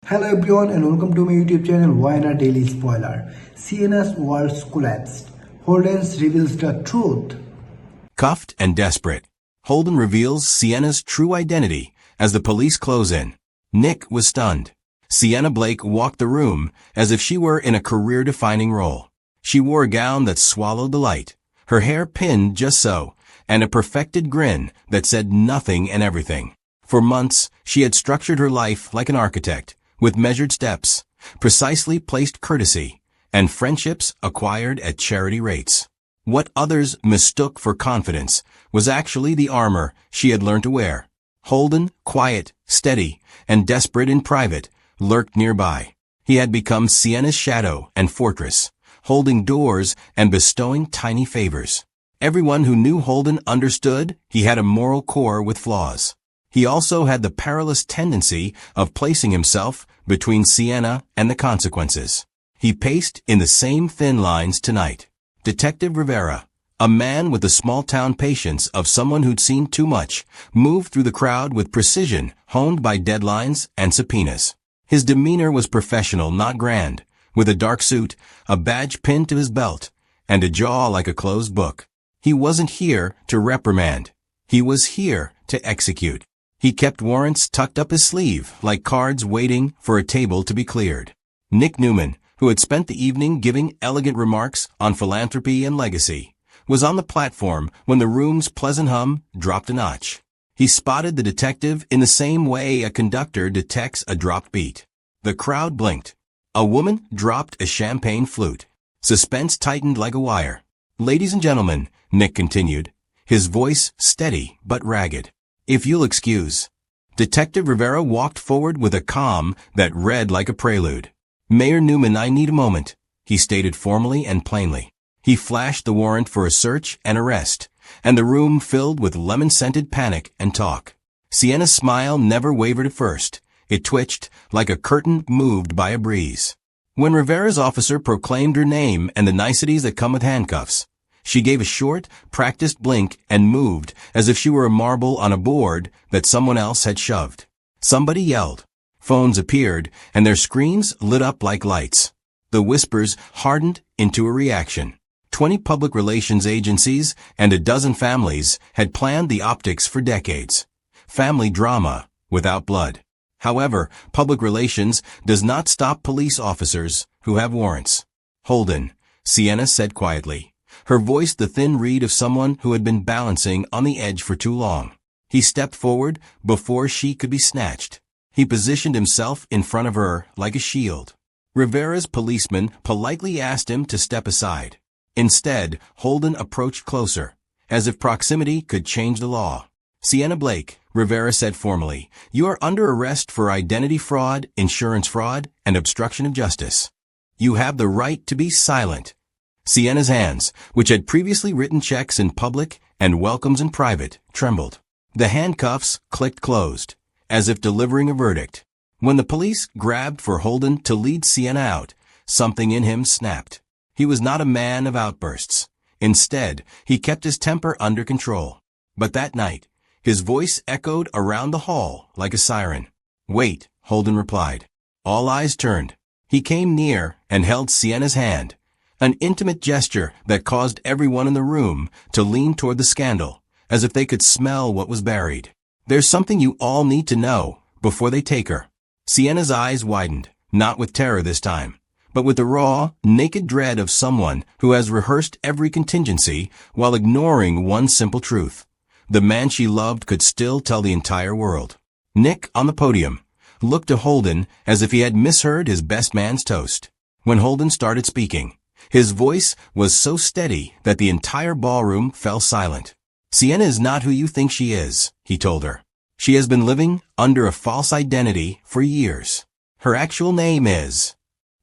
Hello everyone and welcome to my YouTube channel Why Daily Spoiler. Sienna's world collapsed. Holden reveals the truth. Cuffed and desperate, Holden reveals Sienna's true identity as the police close in. Nick was stunned. Sienna Blake walked the room as if she were in a career-defining role. She wore a gown that swallowed the light, her hair pinned just so, and a perfected grin that said nothing and everything. For months, she had structured her life like an architect, with measured steps, precisely placed courtesy, and friendships acquired at charity rates. What others mistook for confidence was actually the armor she had learned to wear. Holden, quiet, steady, and desperate in private, lurked nearby. He had become Sienna's shadow and fortress, holding doors and bestowing tiny favors. Everyone who knew Holden understood he had a moral core with flaws. He also had the perilous tendency of placing himself between Sienna and the consequences. He paced in the same thin lines tonight. Detective Rivera, a man with the small-town patience of someone who'd seen too much, moved through the crowd with precision honed by deadlines and subpoenas. His demeanor was professional, not grand, with a dark suit, a badge pinned to his belt, and a jaw like a closed book. He wasn't here to reprimand. He was here to execute. He kept warrants tucked up his sleeve, like cards waiting for a table to be cleared. Nick Newman, who had spent the evening giving elegant remarks on philanthropy and legacy, was on the platform when the room's pleasant hum dropped a notch. He spotted the detective in the same way a conductor detects a dropped beat. The crowd blinked. A woman dropped a champagne flute. Suspense tightened like a wire. "Ladies and gentlemen," Nick continued, his voice steady but ragged. "If you'll excuse." Detective Rivera walked forward with a calm that read like a prelude. "Mayor Newman, I need a moment," he stated formally and plainly. He flashed the warrant for a search and arrest, and the room filled with lemon-scented panic and talk. Sienna's smile never wavered at first. It twitched like a curtain moved by a breeze. When Rivera's officer proclaimed her name and the niceties that come with handcuffs, she gave a short, practiced blink and moved as if she were a marble on a board that someone else had shoved. Somebody yelled. Phones appeared, and their screens lit up like lights. The whispers hardened into a reaction. 20 public relations agencies and a dozen families had planned the optics for decades. Family drama without blood. However, public relations does not stop police officers who have warrants. "Holden," Sienna said quietly, her voice the thin reed of someone who had been balancing on the edge for too long. He stepped forward before she could be snatched. He positioned himself in front of her like a shield. Rivera's policeman politely asked him to step aside. Instead, Holden approached closer, as if proximity could change the law. "Sienna Blake," Rivera said formally, "you are under arrest for identity fraud, insurance fraud, and obstruction of justice. You have the right to be silent." Sienna's hands, which had previously written checks in public and welcomes in private, trembled. The handcuffs clicked closed, as if delivering a verdict. When the police grabbed for Holden to lead Sienna out, something in him snapped. He was not a man of outbursts. Instead, he kept his temper under control. But that night, his voice echoed around the hall like a siren. "Wait," Holden replied. All eyes turned. He came near and held Sienna's hand, an intimate gesture that caused everyone in the room to lean toward the scandal, as if they could smell what was buried. "There's something you all need to know before they take her." Sienna's eyes widened, not with terror this time, but with the raw, naked dread of someone who has rehearsed every contingency while ignoring one simple truth. The man she loved could still tell the entire world. Nick, on the podium, looked to Holden as if he had misheard his best man's toast. When Holden started speaking, his voice was so steady that the entire ballroom fell silent. "Sienna is not who you think she is," he told her. "She has been living under a false identity for years. Her actual name is—"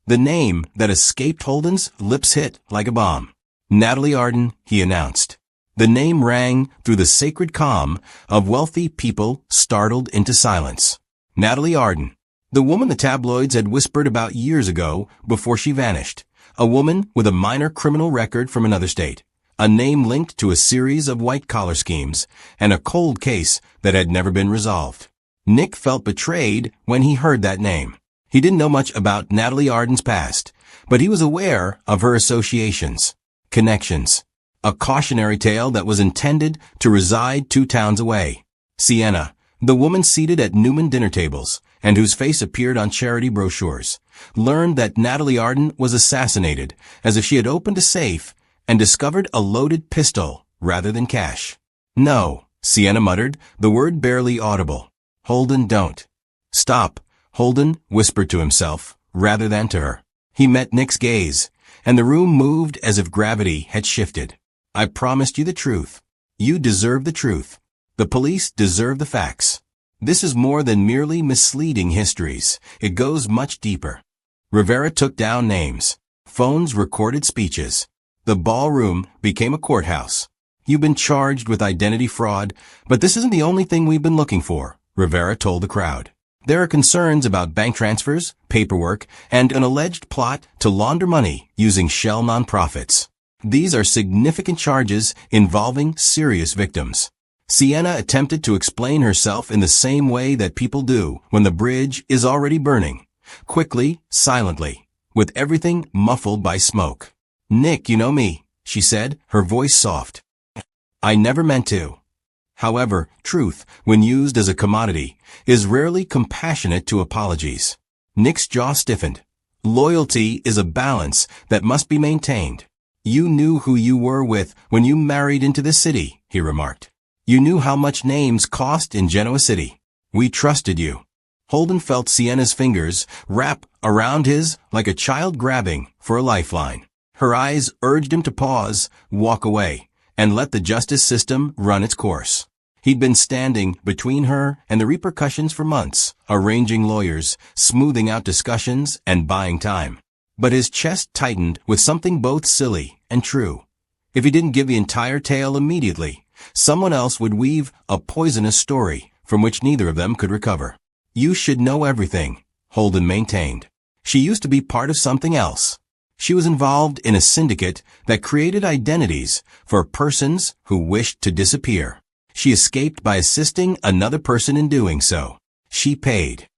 The name that escaped Holden's lips hit like a bomb. "Natalie Arden," he announced. The name rang through the sacred calm of wealthy people startled into silence. Natalie Arden, the woman the tabloids had whispered about years ago before she vanished. A woman with a minor criminal record from another state, a name linked to a series of white-collar schemes, and a cold case that had never been resolved. Nick felt betrayed when he heard that name. He didn't know much about Natalie Arden's past, but he was aware of her associations, connections. A cautionary tale that was intended to reside 2 towns away. Sienna, the woman seated at Newman dinner tables, and whose face appeared on charity brochures, learned that Natalie Arden was assassinated as if she had opened a safe and discovered a loaded pistol rather than cash. "No," Sienna muttered, the word barely audible. "Holden, don't." "Stop," Holden whispered to himself, rather than to her. He met Nick's gaze, and the room moved as if gravity had shifted. "I promised you the truth. You deserve the truth. The police deserve the facts. This is more than merely misleading histories. It goes much deeper." Rivera took down names. Phones recorded speeches. The ballroom became a courthouse. "You've been charged with identity fraud, but this isn't the only thing we've been looking for," Rivera told the crowd. "There are concerns about bank transfers, paperwork, and an alleged plot to launder money using shell nonprofits. These are significant charges involving serious victims." Sienna attempted to explain herself in the same way that people do when the bridge is already burning. Quickly, silently, with everything muffled by smoke. "Nick, you know me," she said, her voice soft. "I never meant to." However, truth, when used as a commodity, is rarely compassionate to apologies. Nick's jaw stiffened. "Loyalty is a balance that must be maintained. You knew who you were with when you married into this city," he remarked. "You knew how much names cost in Genoa City. We trusted you." Holden felt Sienna's fingers wrap around his like a child grabbing for a lifeline. Her eyes urged him to pause, walk away, and let the justice system run its course. He'd been standing between her and the repercussions for months, arranging lawyers, smoothing out discussions, and buying time. But his chest tightened with something both silly and true. If he didn't give the entire tale immediately, someone else would weave a poisonous story from which neither of them could recover. "You should know everything," Holden maintained. "She used to be part of something else. She was involved in a syndicate that created identities for persons who wished to disappear. She escaped by assisting another person in doing so. She paid.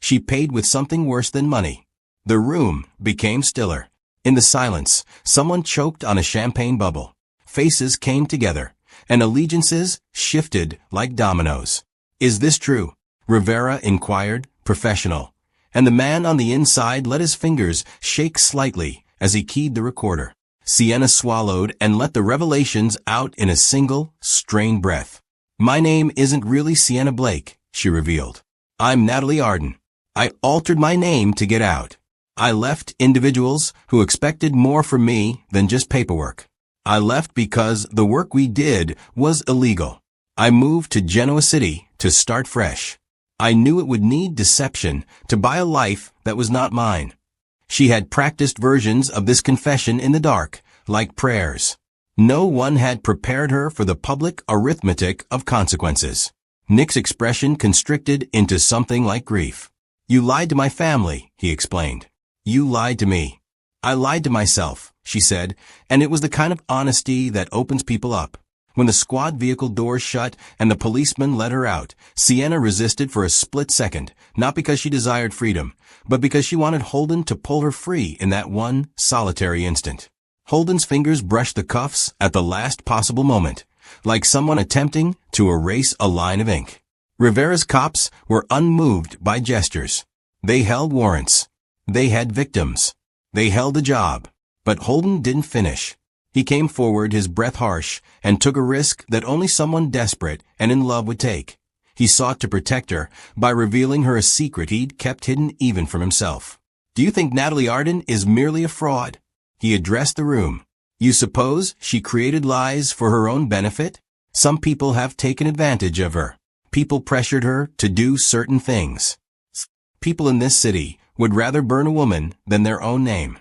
She paid with something worse than money." The room became stiller. In the silence, someone choked on a champagne bubble. Faces came together, and allegiances shifted like dominoes. "Is this true?" Rivera inquired, professional, and the man on the inside let his fingers shake slightly as he keyed the recorder. Sienna swallowed and let the revelations out in a single, strained breath. "My name isn't really Sienna Blake," she revealed. "I'm Natalie Arden. I altered my name to get out. I left individuals who expected more from me than just paperwork. I left because the work we did was illegal. I moved to Genoa City to start fresh. I knew it would need deception to buy a life that was not mine." She had practiced versions of this confession in the dark, like prayers. No one had prepared her for the public arithmetic of consequences. Nick's expression constricted into something like grief. "You lied to my family," he explained. "You lied to me. I lied to myself," she said, and it was the kind of honesty that opens people up. When the squad vehicle doors shut and the policeman let her out, Sienna resisted for a split second, not because she desired freedom, but because she wanted Holden to pull her free in that one solitary instant. Holden's fingers brushed the cuffs at the last possible moment, like someone attempting to erase a line of ink. Rivera's cops were unmoved by gestures. They held warrants. They had victims. They held a job. But Holden didn't finish. He came forward, his breath harsh, and took a risk that only someone desperate and in love would take. He sought to protect her by revealing her a secret he'd kept hidden even from himself. "Do you think Natalie Arden is merely a fraud?" He addressed the room. "You suppose she created lies for her own benefit? Some people have taken advantage of her. People pressured her to do certain things. People in this city would rather burn a woman than their own name."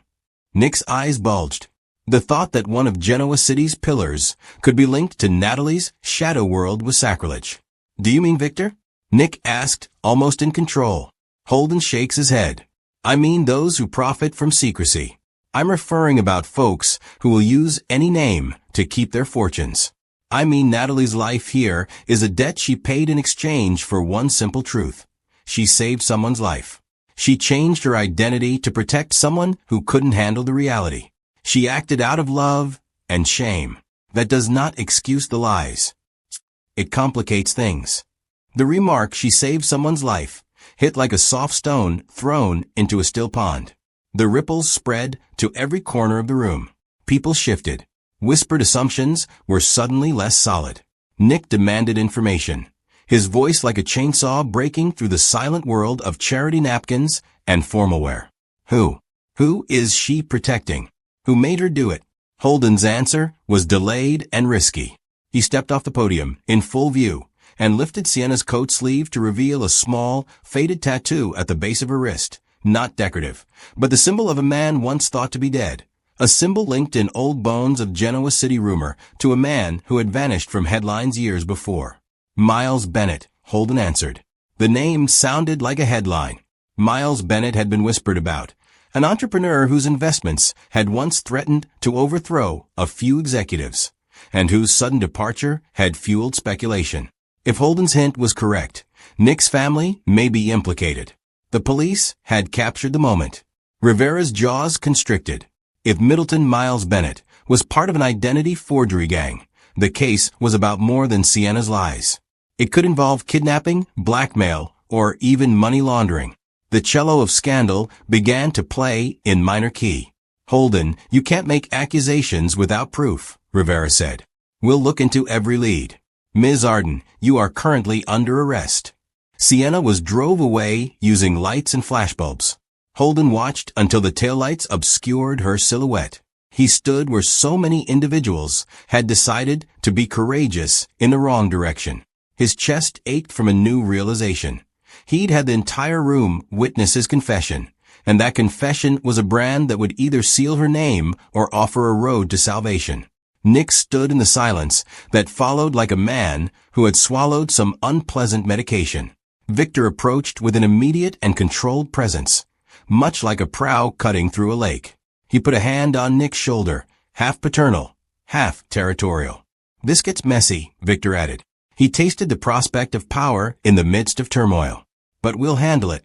Nick's eyes bulged. The thought that one of Genoa City's pillars could be linked to Natalie's shadow world was sacrilege. "Do you mean Victor?" Nick asked, almost in control. Holden shakes his head. "I mean those who profit from secrecy. I'm referring about folks who will use any name to keep their fortunes. I mean Natalie's life here is a debt she paid in exchange for one simple truth. She saved someone's life. She changed her identity to protect someone who couldn't handle the reality. She acted out of love and shame. That does not excuse the lies. It complicates things. The remark, "she saved someone's life," hit like a soft stone thrown into a still pond. The ripples spread to every corner of the room. People shifted. Whispered assumptions were suddenly less solid. Nick demanded information, his voice like a chainsaw breaking through the silent world of charity napkins and formalware. Who is she protecting? Who made her do it? Holden's answer was delayed and risky. He stepped off the podium, in full view, and lifted Sienna's coat sleeve to reveal a small, faded tattoo at the base of her wrist. Not decorative, but the symbol of a man once thought to be dead. A symbol linked in old bones of Genoa City rumor to a man who had vanished from headlines years before. Miles Bennett, Holden answered. The name sounded like a headline. Miles Bennett had been whispered about, an entrepreneur whose investments had once threatened to overthrow a few executives, and whose sudden departure had fueled speculation. If Holden's hint was correct, Nick's family may be implicated. The police had captured the moment. Rivera's jaws constricted. If Middleton Miles Bennett was part of an identity forgery gang, the case was about more than Sienna's lies. It could involve kidnapping, blackmail, or even money laundering. The cello of scandal began to play in minor key. "Holden, you can't make accusations without proof," Rivera said. "We'll look into every lead. Ms. Arden, you are currently under arrest." Sienna was drove away using lights and flashbulbs. Holden watched until the taillights obscured her silhouette. He stood where so many individuals had decided to be courageous in the wrong direction. His chest ached from a new realization. He'd had the entire room witness his confession, and that confession was a brand that would either seal her name or offer a road to salvation. Nick stood in the silence that followed like a man who had swallowed some unpleasant medication. Victor approached with an immediate and controlled presence, much like a prow cutting through a lake. He put a hand on Nick's shoulder, half paternal, half territorial. "This gets messy," Victor added. He tasted the prospect of power in the midst of turmoil. "But we'll handle it."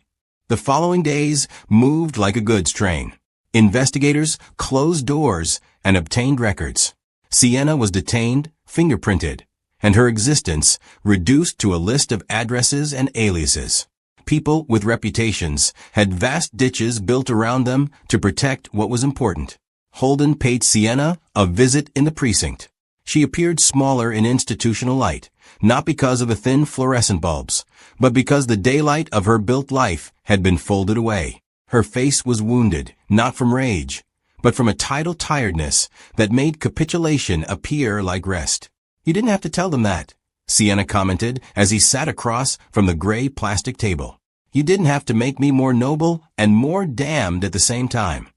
The following days moved like a goods train. Investigators closed doors and obtained records. Sienna was detained, fingerprinted, and her existence reduced to a list of addresses and aliases. People with reputations had vast ditches built around them to protect what was important. Holden paid Sienna a visit in the precinct. She appeared smaller in institutional light, not because of the thin fluorescent bulbs, but because the daylight of her built life had been folded away. Her face was wounded, not from rage, but from a tidal tiredness that made capitulation appear like rest. "You didn't have to tell them that," Sienna commented as he sat across from the gray plastic table. "You didn't have to make me more noble and more damned at the same time."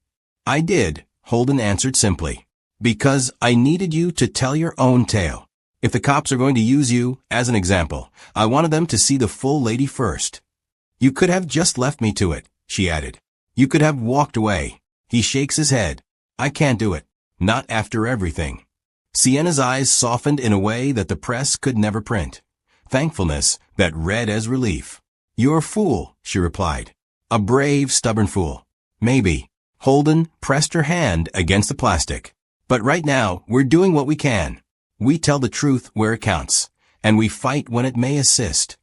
"I did," Holden answered simply. "Because I needed you to tell your own tale. If the cops are going to use you as an example, I wanted them to see the full lady first." "You could have just left me to it," she added. "You could have walked away." He shakes his head. "I can't do it. Not after everything." Sienna's eyes softened in a way that the press could never print. Thankfulness that read as relief. "You're a fool," she replied. "A brave, stubborn fool." "Maybe." Holden pressed her hand against the plastic. "But right now, we're doing what we can. We tell the truth where it counts, and we fight when it may assist."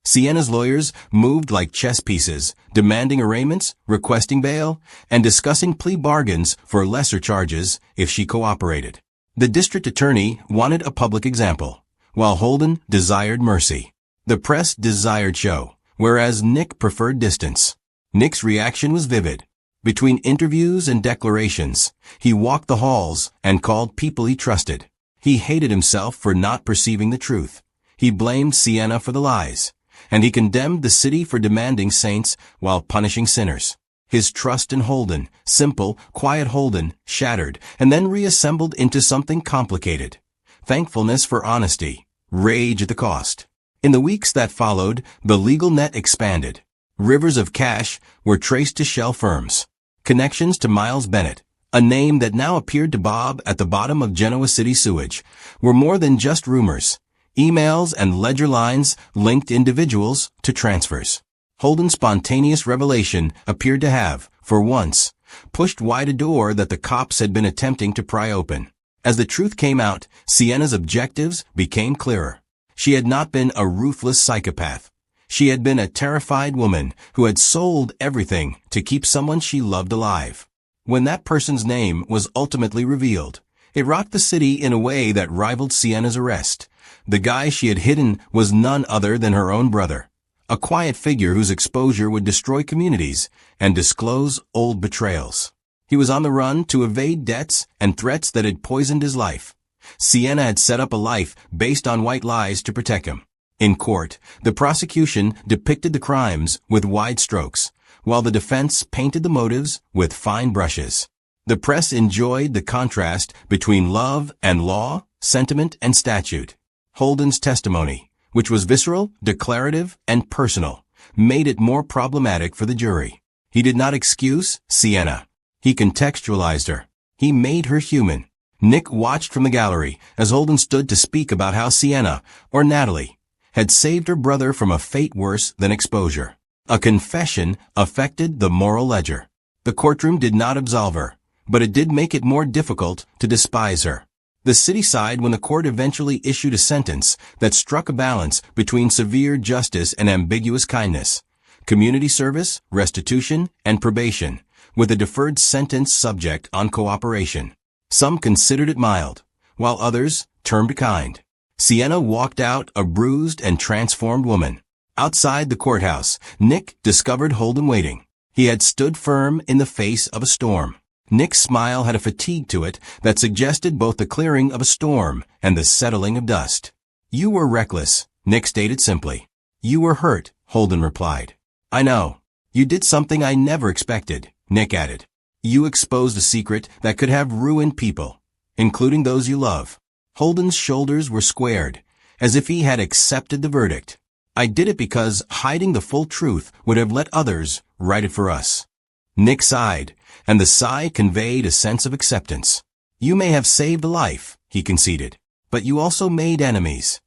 Sienna's lawyers moved like chess pieces, demanding arraignments, requesting bail, and discussing plea bargains for lesser charges if she cooperated. The district attorney wanted a public example, while Holden desired mercy. The press desired show, whereas Nick preferred distance. Nick's reaction was vivid. Between interviews and declarations, he walked the halls and called people he trusted. He hated himself for not perceiving the truth. He blamed Sienna for the lies, and he condemned the city for demanding saints while punishing sinners. His trust in Holden, simple, quiet Holden, shattered and then reassembled into something complicated. Thankfulness for honesty, rage at the cost. In the weeks that followed, the legal net expanded. Rivers of cash were traced to shell firms. Connections to Miles Bennett, a name that now appeared to bob at the bottom of Genoa City sewage, were more than just rumors. Emails and ledger lines linked individuals to transfers. Holden's spontaneous revelation appeared to have, for once, pushed wide a door that the cops had been attempting to pry open. As the truth came out, Sienna's objectives became clearer. She had not been a ruthless psychopath. She had been a terrified woman who had sold everything to keep someone she loved alive. When that person's name was ultimately revealed, it rocked the city in a way that rivaled Sienna's arrest. The guy she had hidden was none other than her own brother, a quiet figure whose exposure would destroy communities and disclose old betrayals. He was on the run to evade debts and threats that had poisoned his life. Sienna had set up a life based on white lies to protect him. In court, the prosecution depicted the crimes with wide strokes, while the defense painted the motives with fine brushes. The press enjoyed the contrast between love and law, sentiment and statute. Holden's testimony, which was visceral, declarative, and personal, made it more problematic for the jury. He did not excuse Sienna. He contextualized her. He made her human. Nick watched from the gallery as Holden stood to speak about how Sienna, or Natalie, had saved her brother from a fate worse than exposure. A confession affected the moral ledger. The courtroom did not absolve her, but it did make it more difficult to despise her. The city sighed when the court eventually issued a sentence that struck a balance between severe justice and ambiguous kindness, community service, restitution, and probation, with a deferred sentence subject on cooperation. Some considered it mild, while others termed kind. Sienna walked out a bruised and transformed woman. Outside the courthouse, Nick discovered Holden waiting. He had stood firm in the face of a storm. Nick's smile had a fatigue to it that suggested both the clearing of a storm and the settling of dust. "You were reckless," Nick stated simply. "You were hurt," Holden replied. "I know. You did something I never expected," Nick added. "You exposed a secret that could have ruined people, including those you love." Holden's shoulders were squared, as if he had accepted the verdict. "I did it because hiding the full truth would have let others write it for us." Nick sighed, and the sigh conveyed a sense of acceptance. "You may have saved a life," he conceded, "but you also made enemies."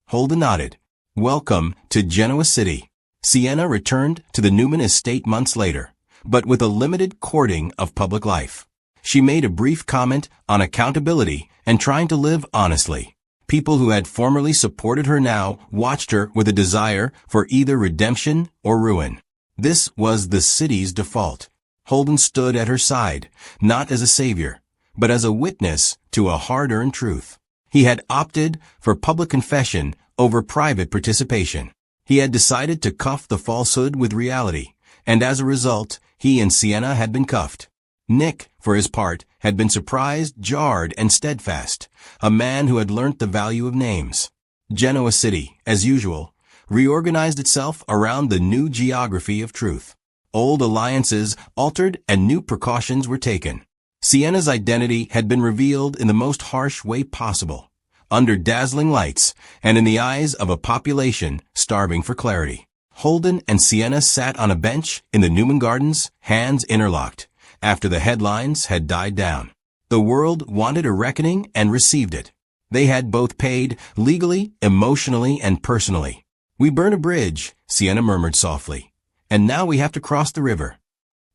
Holden nodded. "Welcome to Genoa City." Sienna returned to the Newman estate months later, but with a limited courting of public life. She made a brief comment on accountability and trying to live honestly. People who had formerly supported her now watched her with a desire for either redemption or ruin. This was the city's default. Holden stood at her side, not as a savior, but as a witness to a hard-earned truth. He had opted for public confession over private participation. He had decided to cuff the falsehood with reality, and as a result, he and Sienna had been cuffed. Nick, for his part, had been surprised, jarred, and steadfast, a man who had learnt the value of names. Genoa City, as usual, reorganized itself around the new geography of truth. Old alliances altered and new precautions were taken. Sienna's identity had been revealed in the most harsh way possible, under dazzling lights and in the eyes of a population starving for clarity. Holden and Sienna sat on a bench in the Newman Gardens, hands interlocked, after the headlines had died down. The world wanted a reckoning and received it. They had both paid, legally, emotionally, and personally. "We burned a bridge," Sienna murmured softly, "and now we have to cross the river."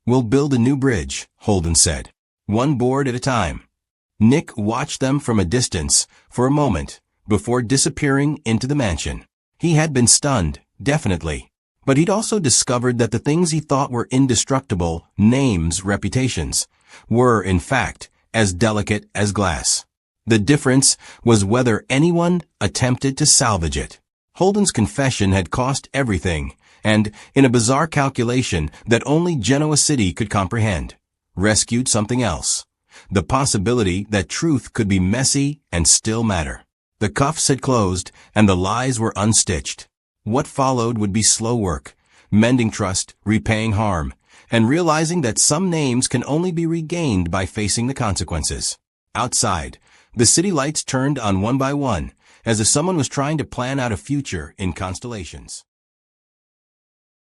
"We'll build a new bridge," Holden said, "one board at a time." Nick watched them from a distance for a moment before disappearing into the mansion. He had been stunned, definitely. But he'd also discovered that the things he thought were indestructible, names, reputations, were, in fact, as delicate as glass. The difference was whether anyone attempted to salvage it. Holden's confession had cost everything, and, in a bizarre calculation that only Genoa City could comprehend, rescued something else. The possibility that truth could be messy and still matter. The cuffs had closed, and the lies were unstitched. What followed would be slow work, mending trust, repaying harm, and realizing that some names can only be regained by facing the consequences. Outside, the city lights turned on one by one, as if someone was trying to plan out a future in constellations.